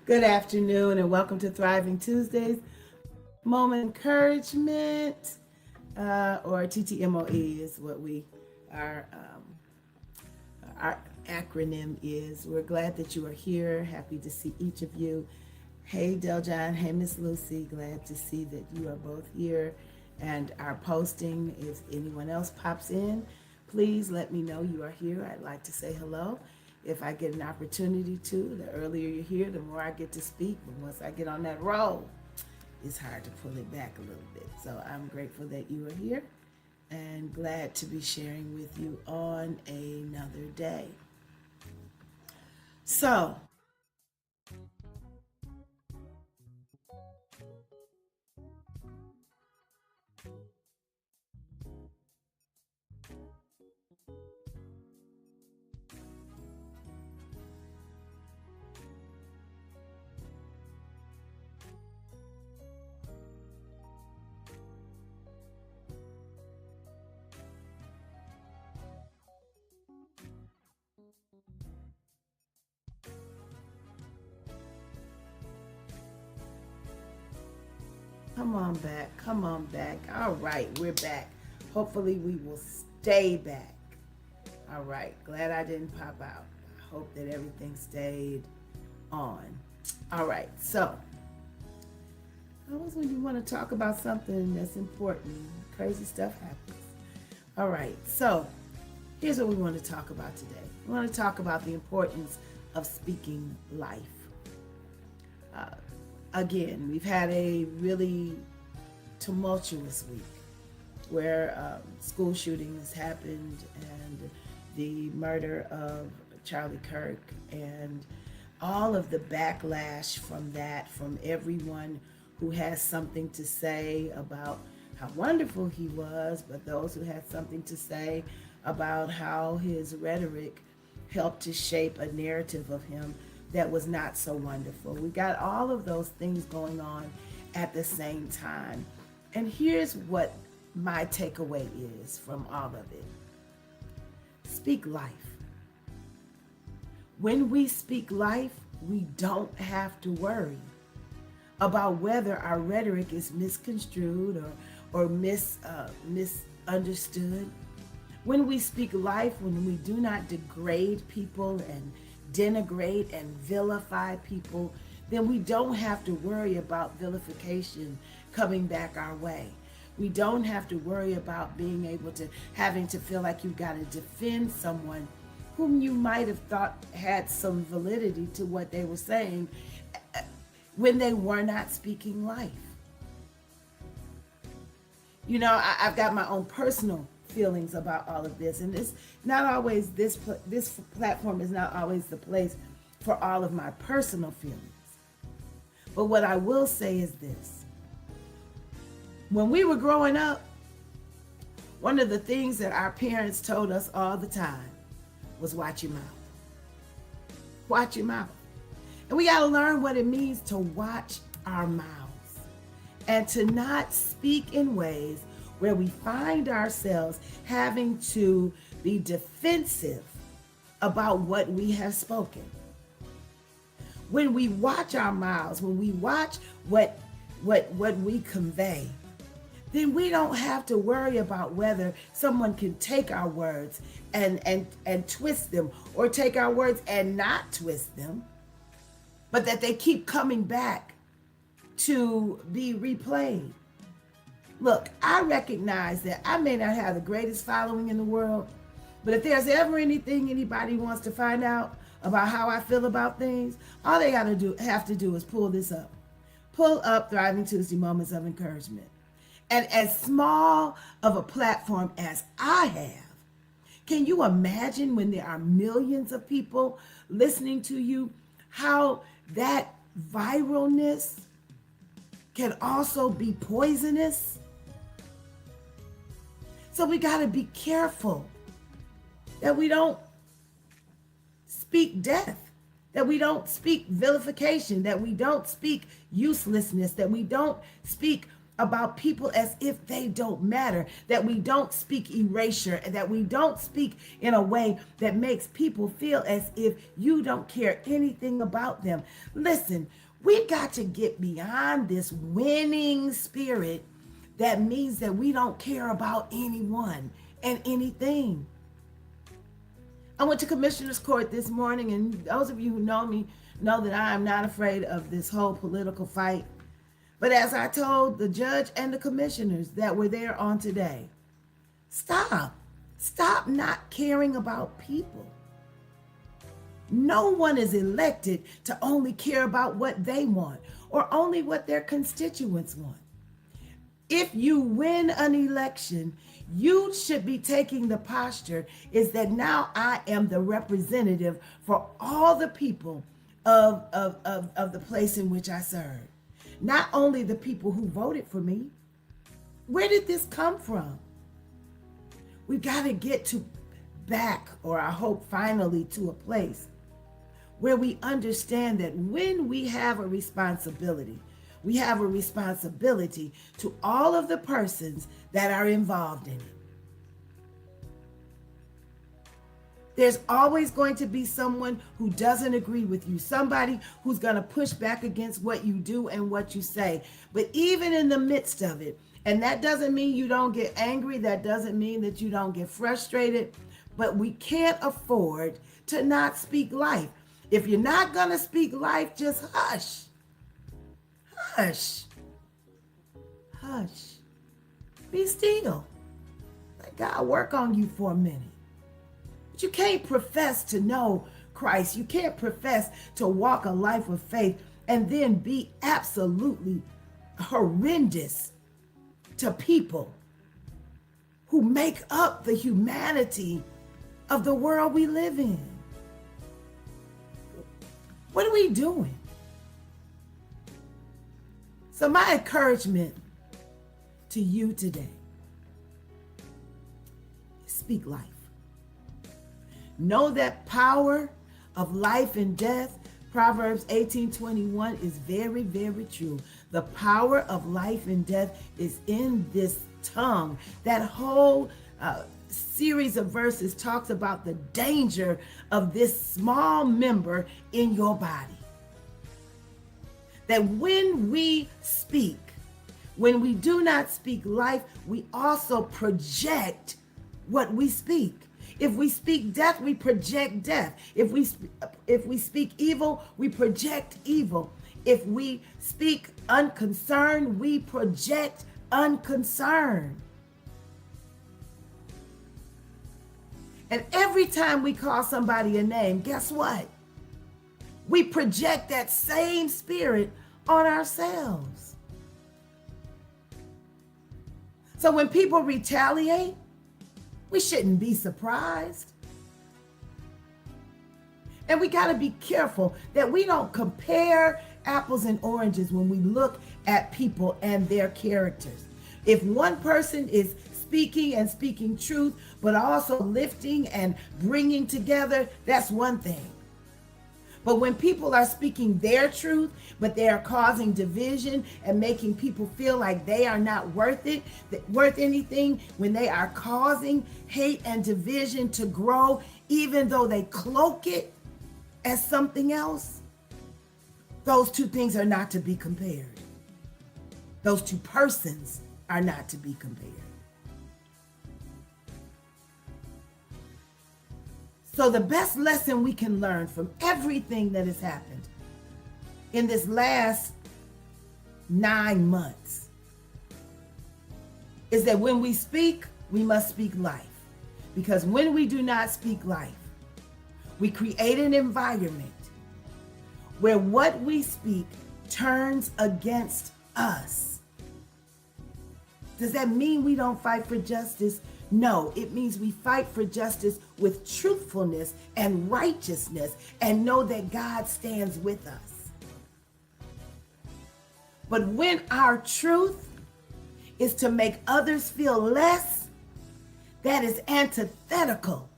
Good afternoon and welcome to Thriving Tuesdays. Moment Encouragement, or TTMOE is what our acronym is. We're glad that you are here. Happy to see each of you. Hey Deljon, hey Miss Lucy, glad to see that you are both here. And our posting, if anyone else pops in, please let me know you are here. I'd like to say hello. If I get an opportunity to, the earlier you're here, the more I get to speak. But once I get on that roll, it's hard to pull it back a little bit. So I'm grateful that you are here and glad to be sharing with you on another day. So, come on back, come on back. All right, we're back. Hopefully, we will stay back. All right, glad I didn't pop out. I hope that everything stayed on. All right, so always when you want to talk about something that's important, crazy stuff happens. All right, so here's what we want to talk about today. We want to talk about the importance of speaking life. Uh, Again, we've had a really tumultuous week where school shootings happened and the murder of Charlie Kirk and all of the backlash from that, from everyone who has something to say about how wonderful he was, but those who had something to say about how his rhetoric helped to shape a narrative of him that was not so wonderful. We got all of those things going on at the same time. And here's what my takeaway is from all of it. Speak life. When we speak life, we don't have to worry about whether our rhetoric is misconstrued or misunderstood. When we speak life, when we do not degrade people and denigrate and vilify people, then we don't have to worry about vilification coming back our way. We don't have to worry about having to feel like you've got to defend someone whom you might have thought had some validity to what they were saying when they were not speaking life. You know, I've got my own personal feelings about all of this, and this platform is not always the place for all of my personal feelings. But what I will say is this: when we were growing up, one of the things that our parents told us all the time was watch your mouth. Watch your mouth. And we got to learn what it means to watch our mouths and to not speak in ways where we find ourselves having to be defensive about what we have spoken. When we watch our mouths, when we watch what we convey, then we don't have to worry about whether someone can take our words and twist them, or take our words and not twist them, but that they keep coming back to be replayed. Look, I recognize that I may not have the greatest following in the world, but if there's ever anything anybody wants to find out about how I feel about things, all they have to do is pull this up. Pull up Thriving Tuesday Moments of Encouragement. And as small of a platform as I have, can you imagine when there are millions of people listening to you, how that viralness can also be poisonous? So we got to be careful that we don't speak death, that we don't speak vilification, that we don't speak uselessness, that we don't speak about people as if they don't matter, that we don't speak erasure, and that we don't speak in a way that makes people feel as if you don't care anything about them. Listen, we've got to get beyond this winning spirit that means that we don't care about anyone and anything. I went to commissioner's court this morning, and those of you who know me know that I am not afraid of this whole political fight. But as I told the judge and the commissioners that were there on today, stop not caring about people. No one is elected to only care about what they want or only what their constituents want. If you win an election, you should be taking the posture is that now I am the representative for all the people of the place in which I serve. Not only the people who voted for me. Where did this come from? We've got to get back, or I hope finally, to a place where we understand that when we have a responsibility, we have a responsibility to all of the persons that are involved in it. There's always going to be someone who doesn't agree with you, somebody who's going to push back against what you do and what you say. But even in the midst of it, and that doesn't mean you don't get angry, that doesn't mean that you don't get frustrated, but we can't afford to not speak life. If you're not going to speak life, just hush. Hush. Hush. Be still. Let God work on you for a minute. But you can't profess to know Christ. You can't profess to walk a life of faith and then be absolutely horrendous to people who make up the humanity of the world we live in. What are we doing? So my encouragement to you today is speak life. Know that power of life and death, Proverbs 18:21, is very, very true. The power of life and death is in this tongue. That whole series of verses talks about the danger of this small member in your body. That when we speak, when we do not speak life, we also project what we speak. If we speak death, we project death. If we speak evil, we project evil. If we speak unconcerned, we project unconcern. And every time we call somebody a name, guess what? We project that same spirit on ourselves. So when people retaliate, we shouldn't be surprised. And we got to be careful that we don't compare apples and oranges when we look at people and their characters. If one person is speaking truth, but also lifting and bringing together, that's one thing. But when people are speaking their truth, but they are causing division and making people feel like they are not worth anything, when they are causing hate and division to grow, even though they cloak it as something else, those two things are not to be compared. Those two persons are not to be compared. So the best lesson we can learn from everything that has happened in this last 9 months is that when we speak, we must speak life. Because when we do not speak life, we create an environment where what we speak turns against us. Does that mean we don't fight for justice? No, it means we fight for justice with truthfulness and righteousness and know that God stands with us. But when our truth is to make others feel less, that is antithetical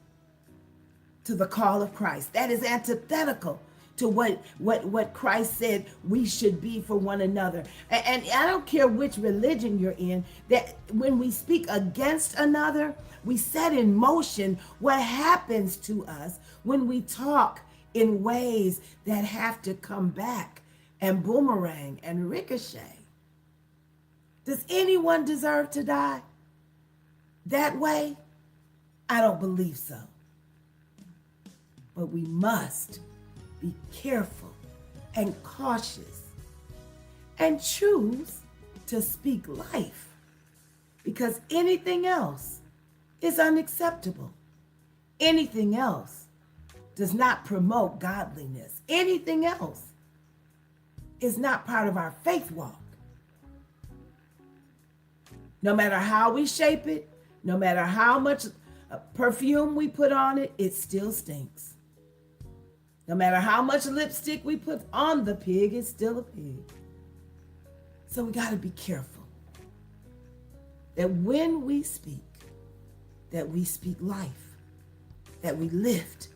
to the call of Christ. That is antithetical to what Christ said we should be for one another. And I don't care which religion you're in, that when we speak against another, we set in motion what happens to us when we talk in ways that have to come back and boomerang and ricochet. Does anyone deserve to die that way? I don't believe so. But we must be careful and cautious and choose to speak life, because anything else is unacceptable. Anything else does not promote godliness. Anything else is not part of our faith walk. No matter how we shape it, no matter how much perfume we put on it, it still stinks. No matter how much lipstick we put on the pig, it's still a pig. So we got to be careful that when we speak life, that we lift,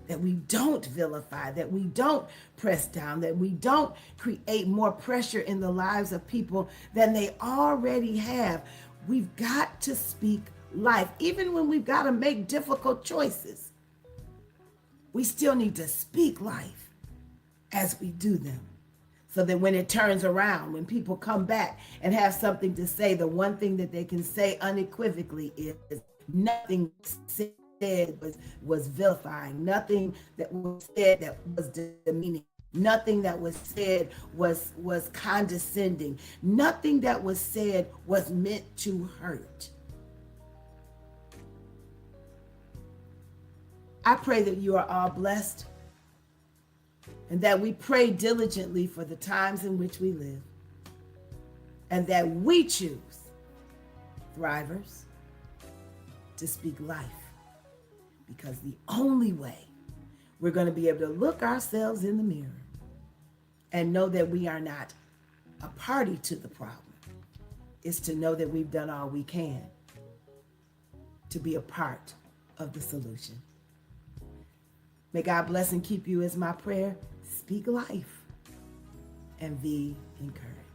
that we don't vilify, that we don't press down, that we don't create more pressure in the lives of people than they already have. We've got to speak life. Even when we've got to make difficult choices, we still need to speak life as we do them, so that when it turns around, when people come back and have something to say, the one thing that they can say unequivocally is nothing said was vilifying, nothing that was said that was demeaning, nothing that was said was condescending, nothing that was said was meant to hurt. I pray that you are all blessed, and that we pray diligently for the times in which we live, and that we choose, thrivers, to speak life, because the only way we're going to be able to look ourselves in the mirror and know that we are not a party to the problem is to know that we've done all we can to be a part of the solution. May God bless and keep you is my prayer. Speak life and be encouraged.